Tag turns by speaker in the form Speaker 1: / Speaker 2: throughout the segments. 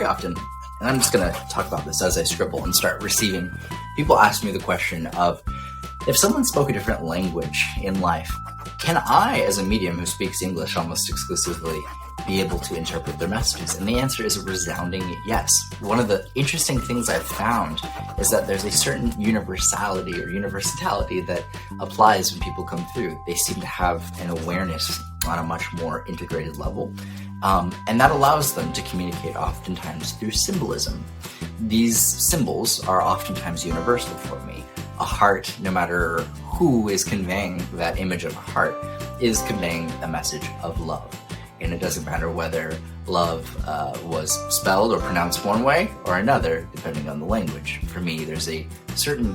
Speaker 1: very often, and I'm just going to talk about this as I scribble and start receiving, people ask me the question of, if someone spoke a different language in life, can I, as a medium who speaks English almost exclusively, be able to interpret their messages? And the answer is a resounding yes. One of the interesting things I've found is that there's a certain universality or universality that applies when people come through. They seem to have an awareness on a much more integrated level. And that allows them to communicate oftentimes through symbolism. These symbols are oftentimes universal for me. A heart, no matter who is conveying that image of a heart, is conveying a message of love. And it doesn't matter whether love was spelled or pronounced one way or another, depending on the language. For me, there's a certain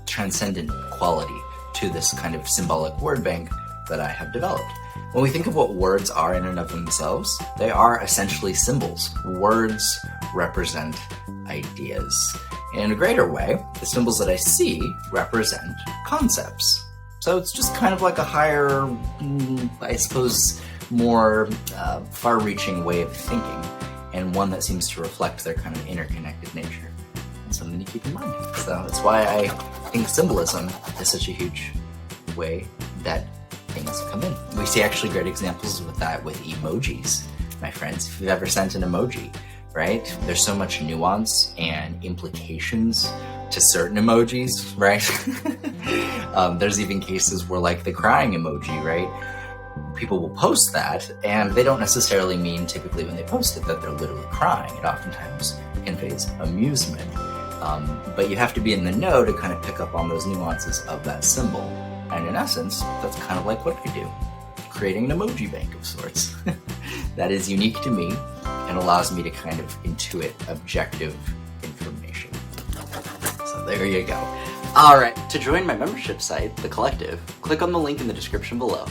Speaker 1: transcendent quality to this kind of symbolic word bank that I have developed. When we think of what words are in and of themselves, they are essentially symbols. Words represent ideas. In a greater way, the symbols that I see represent concepts. So it's just kind of like a higher, I suppose, more far-reaching way of thinking, and one that seems to reflect their kind of interconnected nature. That's something to keep in mind. So that's why I think symbolism is such a huge way that things come in. We see actually great examples with that with emojis, my friends. If you've ever sent an emoji, right? There's so much nuance and implications to certain emojis, right? There's even cases where, like the crying emoji, right? People will post that, and they don't necessarily mean typically when they post it that they're literally crying. It oftentimes conveys amusement. But you have to be in the know to kind of pick up on those nuances of that symbol. And in essence, that's kind of like what I do, creating an emoji bank of sorts. That is unique to me and allows me to kind of intuit objective information. So there you go. All right, to join my membership site, The Collective, click on the link in the description below.